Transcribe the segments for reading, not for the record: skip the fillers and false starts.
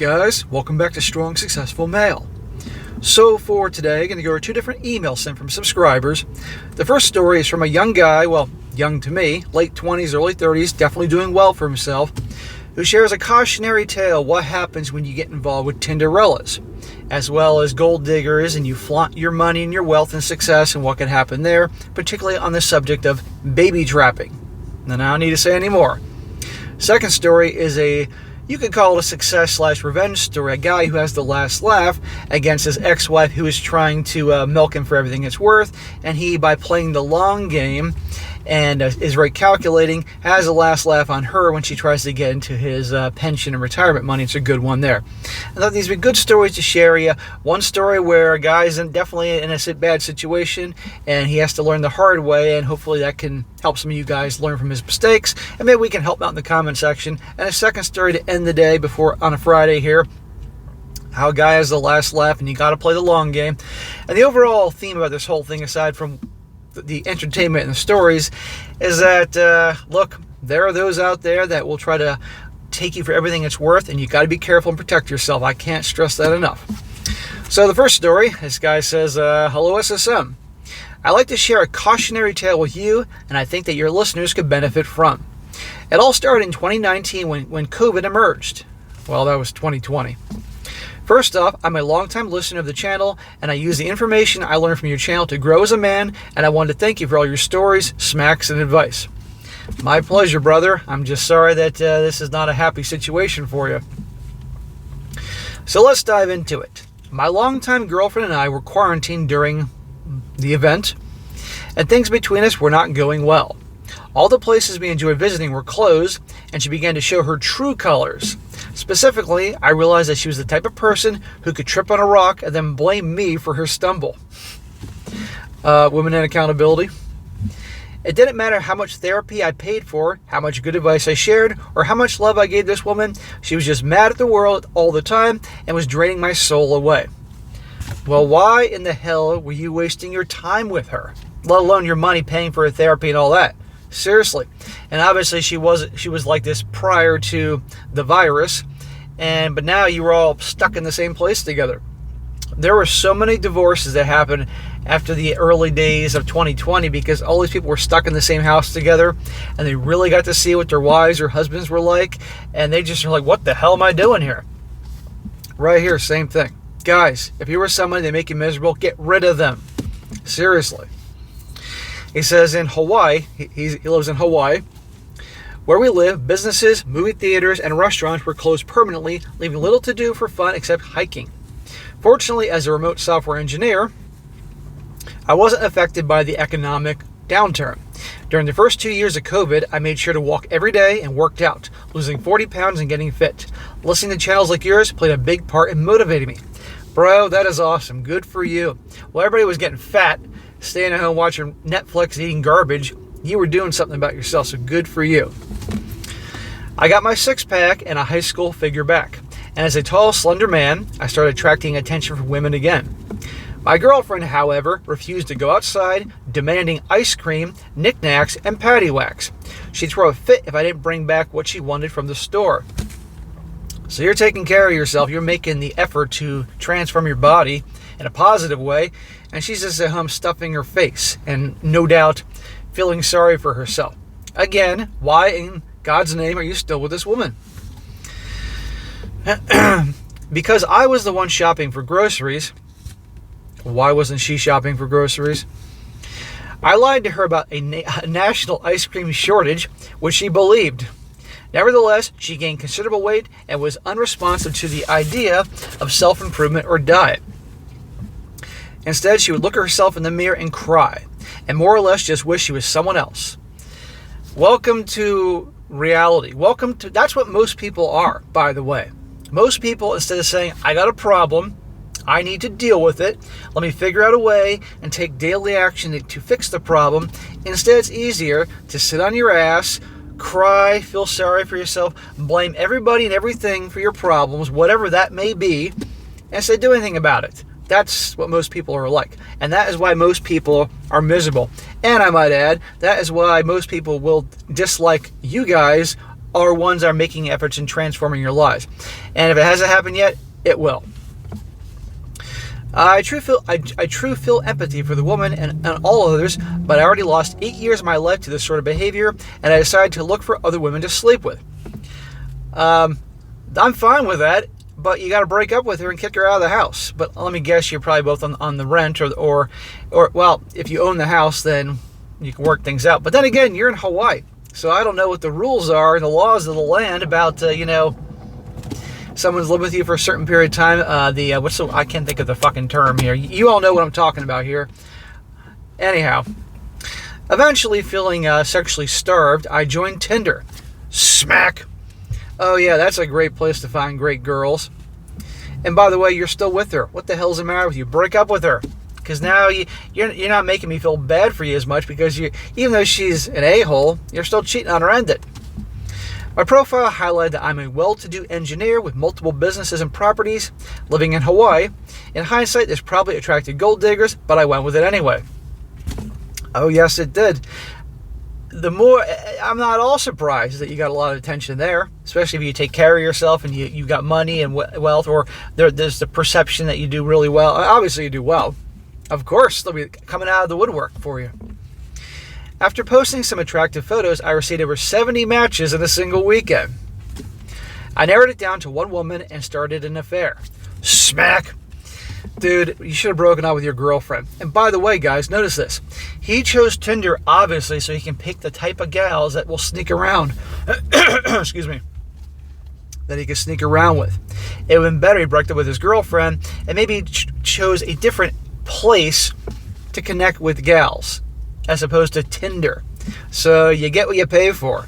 guys? Welcome back to Strong Successful Male. So for today, I'm going to go over two different emails sent from subscribers. The first story is from a young guy, well, young to me, late 20s, early 30s, definitely doing well for himself, who shares a cautionary tale what happens when you get involved with Tinderellas, as well as gold diggers and you flaunt your money and your wealth and success and what can happen there, particularly on the subject of baby trapping. And I don't need to say any more. Second story is you could call it a success/revenge story. A guy who has the last laugh against his ex-wife who is trying to milk him for everything it's worth. And he, by playing the long game and is very calculating, has a last laugh on her when she tries to get into his pension and retirement money. It's a good one there. I thought these would be good stories to share you. One story where a guy's definitely in a bad situation and he has to learn the hard way, and hopefully that can help some of you guys learn from his mistakes, and maybe we can help out in the comment section. And a second story to end the day on a Friday here, how a guy has the last laugh and you got to play the long game. And the overall theme about this whole thing, aside from the entertainment and the stories, is that look, there are those out there that will try to take you for everything it's worth, and you got to be careful and protect yourself. I can't stress that enough. So the first story, this guy says, hello SSM. I'd like to share a cautionary tale with you, and I think that your listeners could benefit from. It all started in 2019 when COVID emerged. Well, that was 2020. First off, I'm a longtime listener of the channel, and I use the information I learned from your channel to grow as a man, and I wanted to thank you for all your stories, smacks, and advice. My pleasure, brother. I'm just sorry that this is not a happy situation for you. So let's dive into it. My longtime girlfriend and I were quarantined during the event, and things between us were not going well. All the places we enjoyed visiting were closed, and she began to show her true colors. Specifically, I realized that she was the type of person who could trip on a rock and then blame me for her stumble. Women and accountability. It didn't matter how much therapy I paid for, how much good advice I shared, or how much love I gave this woman. She was just mad at the world all the time and was draining my soul away. Well, why in the hell were you wasting your time with her? Let alone your money paying for her therapy and all that. Seriously. And obviously she was like this prior to the virus, but now you were all stuck in the same place together. There were so many divorces that happened after the early days of 2020 because all these people were stuck in the same house together, and they really got to see what their wives or husbands were like, and they just were like, what the hell am I doing here? Right here, same thing. Guys, if you were somebody that make you miserable, get rid of them. Seriously. He says in Hawaii, he lives in Hawaii, where we live, businesses, movie theaters, and restaurants were closed permanently, leaving little to do for fun except hiking. Fortunately, as a remote software engineer, I wasn't affected by the economic downturn. During the first 2 years of COVID, I made sure to walk every day and worked out, losing 40 pounds and getting fit. Listening to channels like yours played a big part in motivating me. Bro, that is awesome. Good for you. While everybody was getting fat, staying at home watching Netflix, eating garbage, you were doing something about yourself, so good for you. I got my six-pack and a high school figure back. And as a tall, slender man, I started attracting attention from women again. My girlfriend, however, refused to go outside, demanding ice cream, knickknacks, and paddywhacks. She'd throw a fit if I didn't bring back what she wanted from the store. So you're taking care of yourself. You're making the effort to transform your body in a positive way, and she's just at home stuffing her face and no doubt feeling sorry for herself. Again, why in God's name are you still with this woman? Because I was the one shopping for groceries. Why wasn't she shopping for groceries? I lied to her about a national ice cream shortage, which she believed. Nevertheless, she gained considerable weight and was unresponsive to the idea of self-improvement or diet. Instead, she would look at herself in the mirror and cry, and more or less just wish she was someone else. Welcome to reality. That's what most people are, by the way. Most people, instead of saying, I got a problem, I need to deal with it, let me figure out a way and take daily action to fix the problem, instead it's easier to sit on your ass, cry, feel sorry for yourself, blame everybody and everything for your problems, whatever that may be, instead of doing anything about it. That's what most people are like. And that is why most people are miserable. And I might add, that is why most people will dislike you guys are ones that are making efforts in transforming your lives. And if it hasn't happened yet, it will. I truly feel empathy for the woman and all others, but I already lost 8 years of my life to this sort of behavior, and I decided to look for other women to sleep with. I'm fine with that, but you got to break up with her and kick her out of the house. But let me guess, you're probably both on the rent, or well, if you own the house, then you can work things out. But then again, you're in Hawaii, so I don't know what the rules are and the laws of the land about, someone's lived with you for a certain period of time. I can't think of the fucking term here. You all know what I'm talking about here. Anyhow, eventually feeling sexually starved, I joined Tinder. Smack. Oh yeah, that's a great place to find great girls. And by the way, you're still with her. What the hell's the matter with you? Break up with her. Because now you're not making me feel bad for you as much, because even though she's an a-hole, you're still cheating on her. End it. My profile highlighted that I'm a well-to-do engineer with multiple businesses and properties living in Hawaii. In hindsight, this probably attracted gold diggers, but I went with it anyway. Oh yes, it did. I'm not all surprised that you got a lot of attention there, especially if you take care of yourself and you got money and wealth, or there's the perception that you do really well. Obviously you do well. Of course, they'll be coming out of the woodwork for you. After posting some attractive photos, I received over 70 matches in a single weekend. I narrowed it down to one woman and started an affair. Smack. Dude, you should have broken up with your girlfriend. And by the way, guys, notice this. He chose Tinder, obviously, so he can pick the type of gals that will sneak around. Excuse me. That he can sneak around with. It would have been better he broke up with his girlfriend and maybe chose a different place to connect with gals, as opposed to Tinder. So you get what you pay for.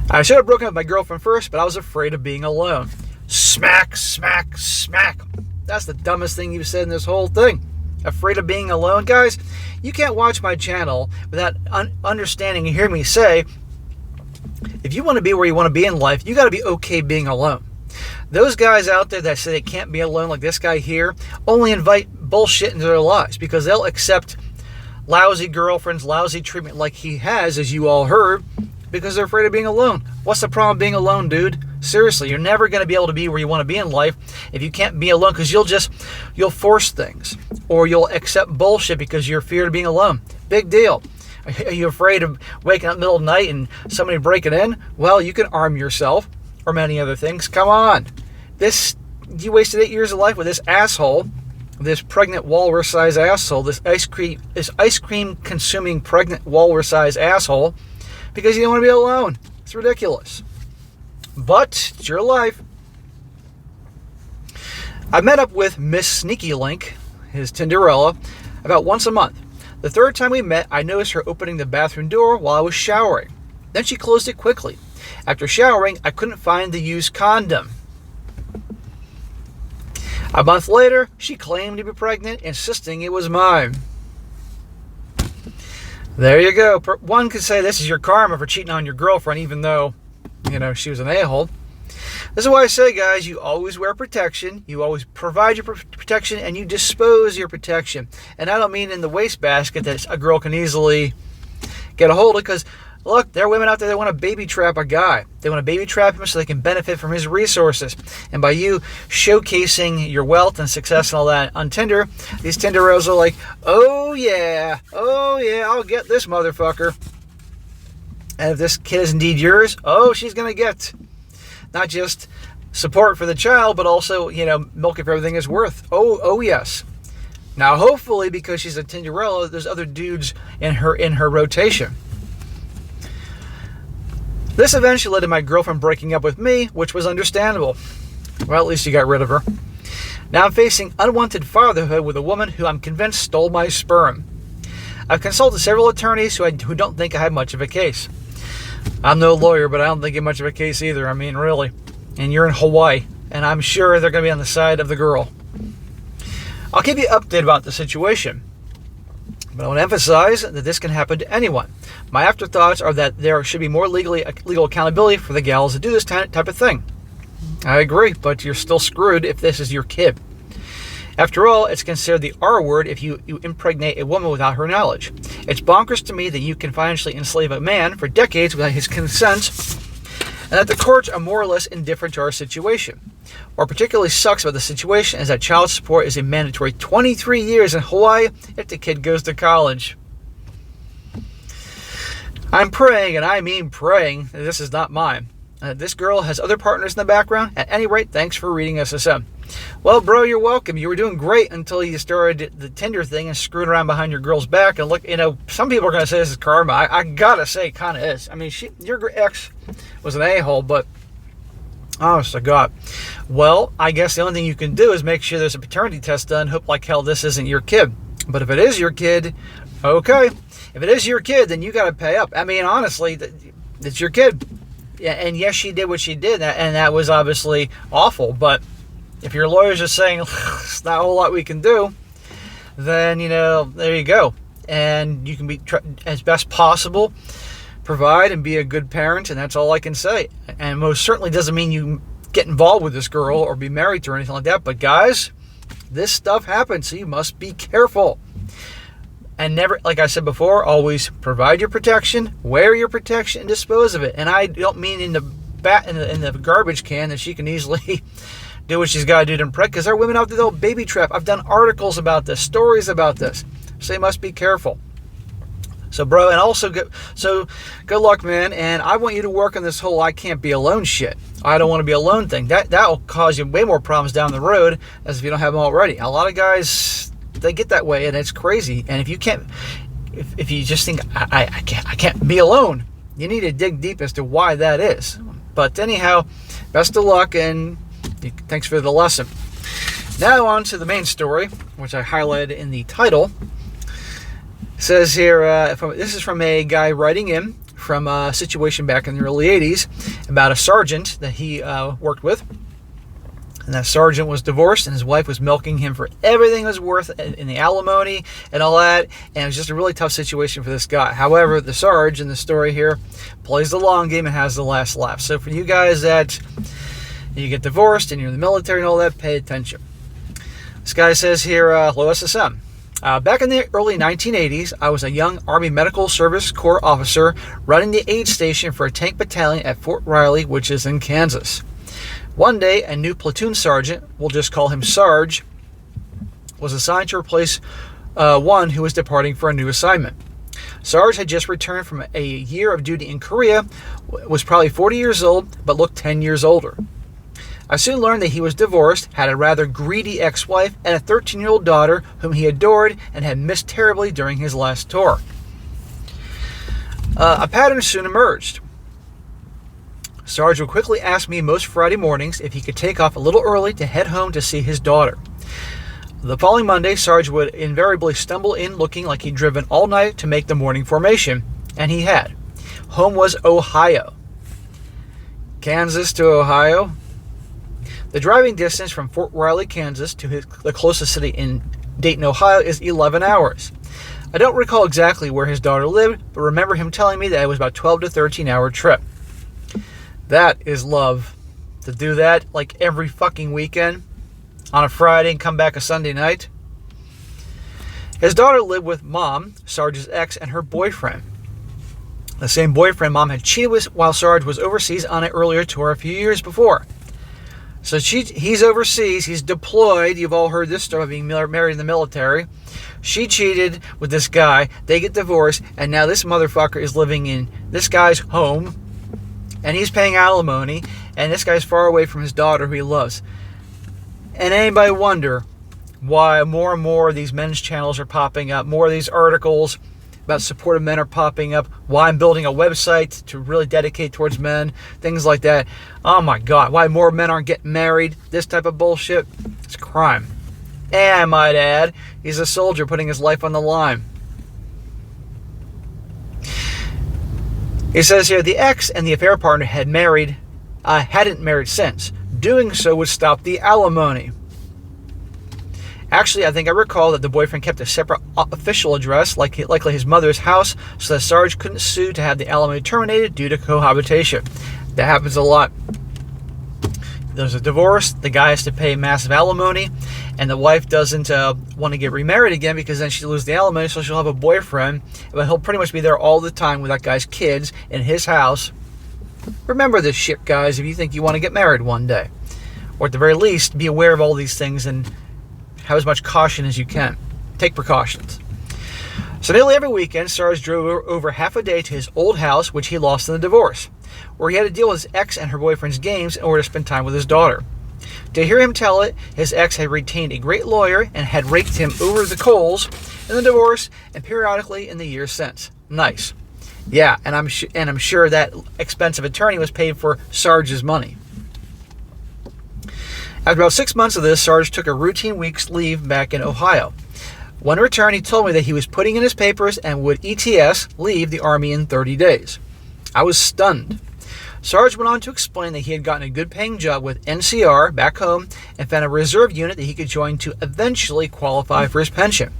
I should have broken up with my girlfriend first, but I was afraid of being alone. Smack, smack, smack. That's the dumbest thing you've said in this whole thing. Afraid of being alone? Guys, you can't watch my channel without understanding and hear me say, if you want to be where you want to be in life, you got to be okay being alone. Those guys out there that say they can't be alone, like this guy here, only invite bullshit into their lives, because they'll accept lousy girlfriends, lousy treatment like he has, as you all heard, because they're afraid of being alone. What's the problem being alone, dude? Seriously, you're never going to be able to be where you want to be in life if you can't be alone, because you'll force things, or you'll accept bullshit because you're feared of being alone. Big deal. Are you afraid of waking up in the middle of the night and somebody breaking in? Well, you can arm yourself, or many other things. Come on. You wasted 8 years of life with this asshole, this pregnant walrus-sized asshole, this ice cream consuming pregnant walrus-sized asshole, because you don't want to be alone. It's ridiculous. But it's your life. I met up with Miss Sneaky Link, his Tinderella, about once a month. The third time we met, I noticed her opening the bathroom door while I was showering. Then she closed it quickly. After showering, I couldn't find the used condom. A month later, she claimed to be pregnant, insisting it was mine. There you go. One could say this is your karma for cheating on your girlfriend, even though, she was an a-hole. This is why I say, guys, you always wear protection, you always provide your protection, and you dispose your protection. And I don't mean in the wastebasket that a girl can easily get a hold of, because, look, there are women out there that want to baby trap a guy. They want to baby trap him so they can benefit from his resources. And by you showcasing your wealth and success and all that on Tinder, these Tinderos are like, oh yeah, I'll get this motherfucker. And if this kid is indeed yours, she's going to get not just support for the child, but also, milk it for everything it's worth. Oh yes. Now, hopefully, because she's a Tinderella, there's other dudes in her rotation. This eventually led to my girlfriend breaking up with me, which was understandable. Well, at least you got rid of her. Now I'm facing unwanted fatherhood with a woman who I'm convinced stole my sperm. I've consulted several attorneys who don't think I have much of a case. I'm no lawyer, but I don't think you have much of a case either. I mean, really. And you're in Hawaii, and I'm sure they're going to be on the side of the girl. I'll keep you updated about the situation. But I want to emphasize that this can happen to anyone. My afterthoughts are that there should be more legal accountability for the gals that do this type of thing. I agree, but you're still screwed if this is your kid. After all, it's considered the R word if you impregnate a woman without her knowledge. It's bonkers to me that you can financially enslave a man for decades without his consent, and that the courts are more or less indifferent to our situation. What particularly sucks about the situation is that child support is a mandatory 23 years in Hawaii if the kid goes to college. I'm praying, and I mean praying, that this is not mine. This girl has other partners in the background. At any rate, thanks for reading SSM. Well, bro, you're welcome. You were doing great until you started the Tinder thing and screwing around behind your girl's back. And look, some people are going to say this is karma. I got to say it kind of is. I mean, your ex was an a-hole, but honest to God. Well, I guess the only thing you can do is make sure there's a paternity test done. Hope like hell this isn't your kid. But if it is your kid, okay. If it is your kid, then you got to pay up. I mean, honestly, it's your kid. Yeah, and yes, she did what she did, and that was obviously awful. But if your lawyers are saying it's not a whole lot we can do, then, there you go. And you can be, as best possible, provide and be a good parent, and that's all I can say. And most certainly doesn't mean you get involved with this girl or be married to her or anything like that. But guys, this stuff happens, so you must be careful. And never, like I said before, always provide your protection, wear your protection, and dispose of it. And I don't mean in the garbage can that she can easily do what she's got to do to impregnate, because there are women out there that'll baby trap. I've done articles about this, stories about this. So you must be careful. So, bro, and also good luck, man. And I want you to work on this whole I can't be alone shit. I don't want to be alone thing. That'll cause you way more problems down the road as if you don't have them already. A lot of guys, they get that way, and it's crazy. And if you can't, if you just think I can't be alone, you need to dig deep as to why that is. But anyhow, best of luck, and thanks for the lesson. Now on to the main story, which I highlighted in the title. It says here, this is from a guy writing in from a situation back in the early 80s about a sergeant that he worked with. And that sergeant was divorced, and his wife was milking him for everything it was worth in the alimony and all that. And it was just a really tough situation for this guy. However, the Sarge in the story here plays the long game and has the last laugh. So for you guys that you get divorced and you're in the military and all that, pay attention. This guy says here, hello SSM. Back in the early 1980s, I was a young Army Medical Service Corps officer running the aid station for a tank battalion at Fort Riley, which is in Kansas. One day, a new platoon sergeant, we'll just call him Sarge, was assigned to replace one who was departing for a new assignment. Sarge had just returned from a year of duty in Korea, was probably 40 years old, but looked 10 years older. I soon learned that he was divorced, had a rather greedy ex-wife, and a 13-year-old daughter whom he adored and had missed terribly during his last tour. A pattern soon emerged. Sarge would quickly ask me most Friday mornings if he could take off a little early to head home to see his daughter. The following Monday, Sarge would invariably stumble in looking like he'd driven all night to make the morning formation, and he had. Home was Ohio. Kansas to Ohio. The driving distance from Fort Riley, Kansas to the closest city in Dayton, Ohio is 11 hours. I don't recall exactly where his daughter lived, but remember him telling me that it was about a 12 to 13 hour trip. That is love. To do that like every fucking weekend on a Friday and come back a Sunday night. His daughter lived with Mom, Sarge's ex, and her boyfriend. The same boyfriend Mom had cheated with while Sarge was overseas on an earlier tour a few years before. So he's overseas, he's deployed. You've all heard this story of being married in the military. She cheated with this guy. They get divorced, and now this motherfucker is living in this guy's home. And he's paying alimony, and this guy's far away from his daughter who he loves. And anybody wonder why more and more of these men's channels are popping up, more of these articles about supportive men are popping up, why I'm building a website to really dedicate towards men, things like that. Oh my God, why more men aren't getting married, this type of bullshit. It's crime. And I might add, he's a soldier putting his life on the line. He says here, the ex and the affair partner hadn't married since. Doing so would stop the alimony. Actually, I think I recall that the boyfriend kept a separate official address, likely his mother's house, so that Sarge couldn't sue to have the alimony terminated due to cohabitation. That happens a lot. there's a divorce, the guy has to pay massive alimony, and the wife doesn't want to get remarried again because then she'll lose the alimony, so she'll have a boyfriend, but he'll pretty much be there all the time with that guy's kids in his house. Remember this shit, guys, if you think you want to get married one day. Or at the very least, be aware of all these things and have as much caution as you can. Take precautions. So nearly every weekend, Sarge drove over half a day to his old house, which he lost in the divorce, where he had to deal with his ex and her boyfriend's games in order to spend time with his daughter. To hear him tell it, his ex had retained a great lawyer and had raked him over the coals in the divorce and periodically in the years since. Nice. Yeah, and I'm sure that expensive attorney was paid for Sarge's money. After about 6 months of this, Sarge took a routine week's leave back in Ohio. When he returned, he told me that he was putting in his papers and would ETS, leave the Army in 30 days. I was stunned. Sarge went on to explain that he had gotten a good-paying job with NCR back home and found a reserve unit that he could join to eventually qualify for his pension.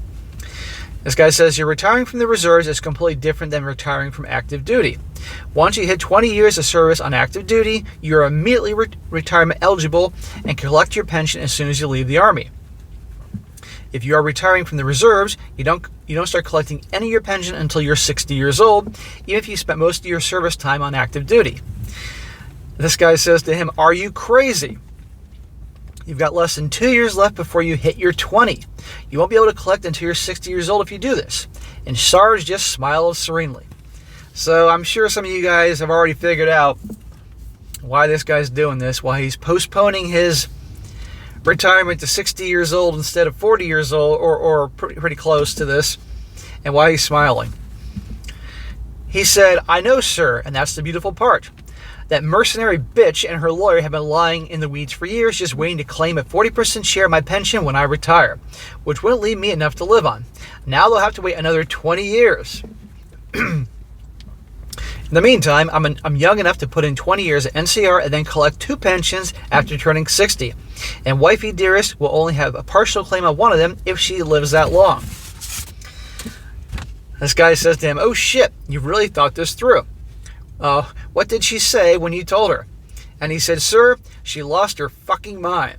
This guy says you're retiring from the reserves is completely different than retiring from active duty. Once you hit 20 years of service on active duty, you're immediately retirement eligible and collect your pension as soon as you leave the Army. If you are retiring from the reserves, you don't start collecting any of your pension until you're 60 years old, even if you spent most of your service time on active duty. This guy says to him, "Are you crazy? You've got less than 2 years left before you hit your 20. You won't be able to collect until you're 60 years old if you do this." And Sarge just smiled serenely. So I'm sure some of you guys have already figured out why this guy's doing this, why he's postponing his retirement to 60 years old instead of 40 years old, or pretty close to this, and why he's smiling. He said, "I know, sir, and that's the beautiful part. That mercenary bitch and her lawyer have been lying in the weeds for years, just waiting to claim a 40% share of my pension when I retire, which wouldn't leave me enough to live on. Now they'll have to wait another 20 years. In the meantime, I'm young enough to put in 20 years at NCR and then collect 2 pensions after turning 60. And wifey dearest will only have a partial claim on one of them if she lives that long." This guy says to him, "Oh shit, you really thought this through. What did she say when you told her?" And he said, "Sir, she lost her fucking mind.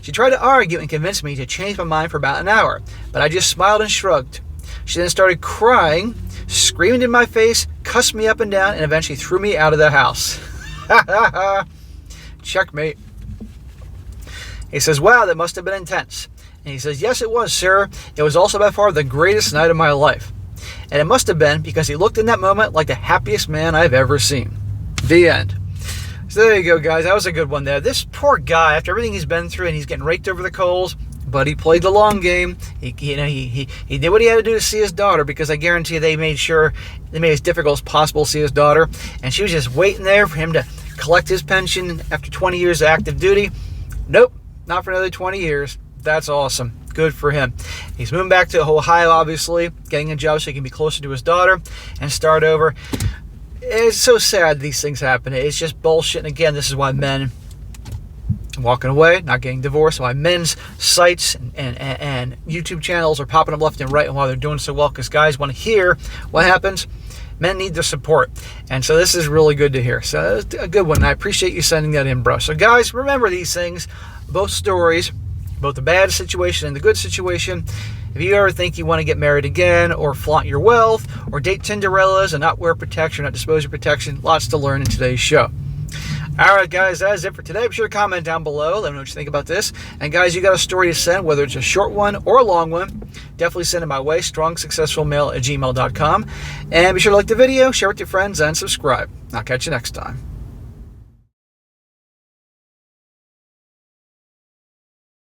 She tried to argue and convince me to change my mind for about an hour, but I just smiled and shrugged. She then started crying, screamed in my face, cussed me up and down, and eventually threw me out of the house." Checkmate. He says, "Wow, that must have been intense." And he says, "Yes, it was, sir. It was also by far the greatest night of my life. And it must have been because he looked in that moment like the happiest man I've ever seen." The end. So there you go, guys. That was a good one there. This poor guy, after everything he's been through and he's getting raked over the coals, but he played the long game. He did what he had to do to see his daughter, because I guarantee they made it as difficult as possible to see his daughter. And she was just waiting there for him to collect his pension after 20 years of active duty. Nope, not for another 20 years. That's awesome. Good for him. He's moving back to Ohio, obviously, getting a job so he can be closer to his daughter and start over. It's so sad these things happen. It's just bullshit. And again, this is why men walking away, not getting divorced, why men's sites and YouTube channels are popping up left and right, and why they're doing so well, because guys want to hear what happens. Men need the support. And so this is really good to hear. So it's a good one. I appreciate you sending that in, bro. So guys, remember these things, both stories, both the bad situation and the good situation. If you ever think you want to get married again, or flaunt your wealth, or date Tinderellas and not wear protection, not dispose of protection, lots to learn in today's show. Alright guys, that is it for today. Be sure to comment down below. Let me know what you think about this. And guys, you got a story to send, whether it's a short one or a long one, definitely send it my way, strongsuccessfulmale@gmail.com. And be sure to like the video, share it with your friends, and subscribe. I'll catch you next time.